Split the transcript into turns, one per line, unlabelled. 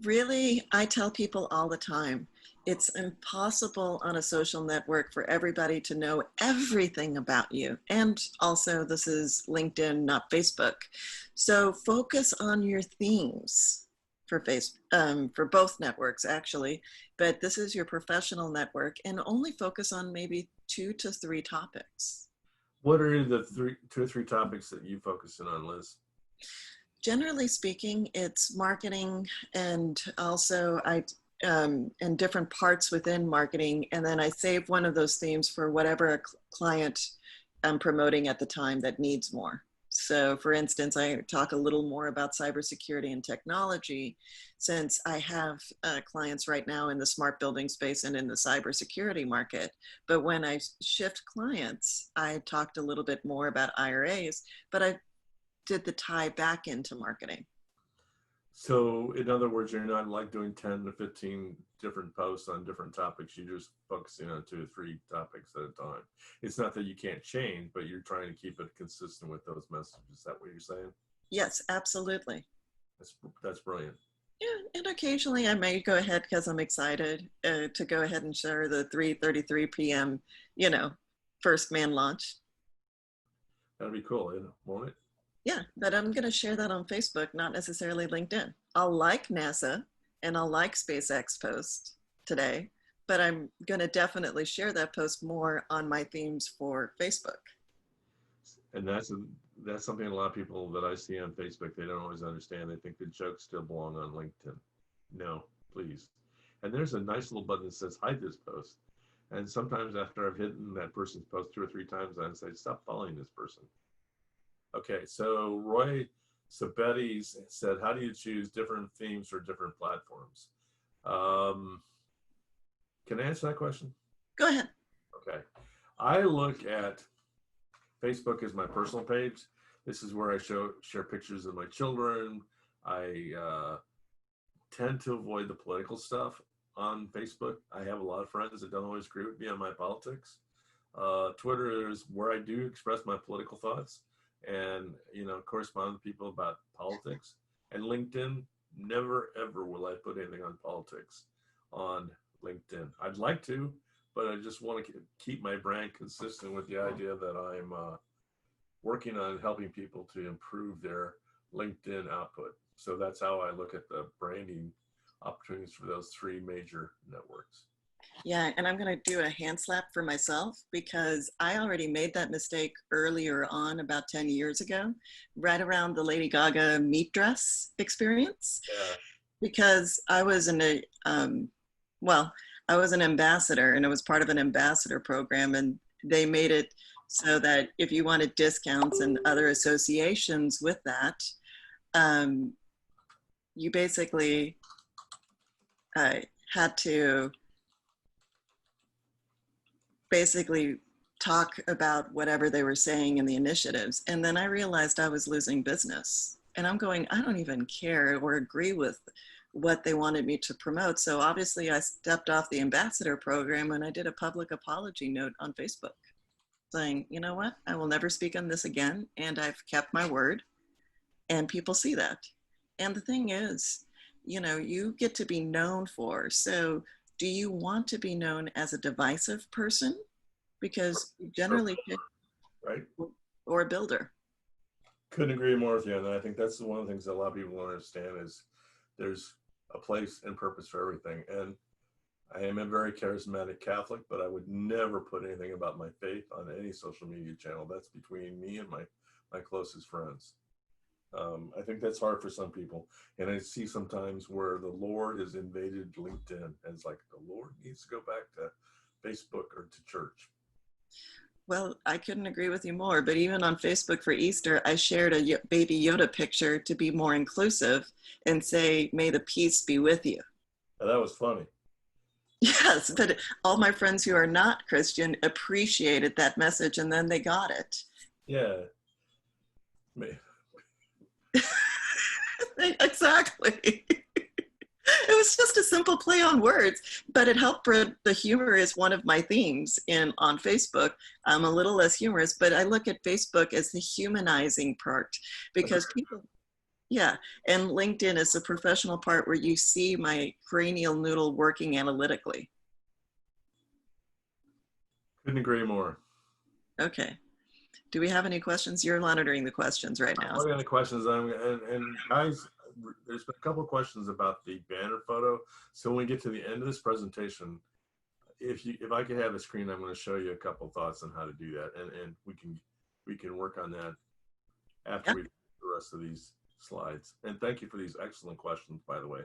Really, I tell people all the time, it's impossible on a social network for everybody to know everything about you. And also, this is LinkedIn, not Facebook. So focus on your themes for both networks, actually. But this is your professional network, and only focus on maybe 2 to 3 topics.
What are the two or three topics that you focus in on, Liz?
Generally speaking, it's marketing, and also and different parts within marketing. And then I save one of those themes for whatever a client I'm promoting at the time that needs more. So for instance, I talk a little more about cybersecurity and technology, since I have clients right now in the smart building space and in the cybersecurity market. But when I shift clients, I talked a little bit more about IRAs, but I did the tie back into marketing.
So in other words, you're not like doing 10 to 15 different posts on different topics. You're just focusing on 2 or 3 topics at a time. It's not that you can't change, but you're trying to keep it consistent with those messages. Is that what you're saying?
Yes, absolutely.
That's brilliant.
Yeah, and occasionally I may go ahead because I'm excited to go ahead and share the 3:33 p.m., you know, first man launch.
That'd be cool, won't it?
Yeah, but I'm going to share that on Facebook, not necessarily LinkedIn. I'll like NASA and I'll like SpaceX post today, but I'm going to definitely share that post more on my themes for Facebook.
And that's something a lot of people that I see on Facebook, they don't always understand. They think the jokes still belong on LinkedIn. No, please. And there's a nice little button that says hide this post. And sometimes after I've hidden that person's post 2 or 3 times, I say, stop following this person. Okay, so Roy Sabetti said, how do you choose different themes for different platforms? Can I answer that question?
Go ahead.
Okay. I look at Facebook as my personal page. This is where I share pictures of my children. I tend to avoid the political stuff on Facebook. I have a lot of friends that don't always agree with me on my politics. Twitter is where I do express my political thoughts and, correspond with people about politics. And LinkedIn, never ever will I put anything on politics on LinkedIn. I'd like to, but I just want to keep my brand consistent with the idea that I'm working on helping people to improve their LinkedIn output. So that's how I look at the branding opportunities for those 3 major networks.
Yeah, and I'm going to do a hand slap for myself because I already made that mistake earlier on, about 10 years ago, right around the Lady Gaga meat dress experience.
Yeah.
Because I was I was an ambassador, and it was part of an ambassador program, and they made it so that if you wanted discounts and other associations with that, you basically had to basically talk about whatever they were saying in the initiatives. And then I realized I was losing business. And I'm going, I don't even care or agree with what they wanted me to promote. So obviously I stepped off the ambassador program and I did a public apology note on Facebook saying, you know what, I will never speak on this again. And I've kept my word, and people see that. And the thing is, you get to be known for. So do you want to be known as a divisive person? Because generally,
right,
or a builder.
Couldn't agree more with you. And I think that's one of the things that a lot of people don't understand is there's a place and purpose for everything. And I am a very charismatic Catholic, but I would never put anything about my faith on any social media channel. That's between me and my closest friends. I think that's hard for some people. And I see sometimes where the Lord has invaded LinkedIn, and it's like the Lord needs to go back to Facebook or to church.
Well, I couldn't agree with you more, but even on Facebook for Easter, I shared a baby Yoda picture to be more inclusive and say, may the peace be with you.
And that was funny.
Yes, but all my friends who are not Christian appreciated that message, and then they got it.
Yeah.
Exactly. It was just a simple play on words, but it helped bring the humor is one of my themes on Facebook. I'm a little less humorous, but I look at Facebook as the humanizing part because people, Yeah, and LinkedIn is the professional part where you see my cranial noodle working analytically.
Couldn't agree more.
Okay. Do we have any questions? You're monitoring the questions right now.
What any questions? And guys, there's been a couple of questions about the banner photo. So when we get to the end of this presentation, if I could have a screen, I'm going to show you a couple thoughts on how to do that, and we can work on that after
Yep.
we do the rest of these slides. And thank you for these excellent questions, by the way.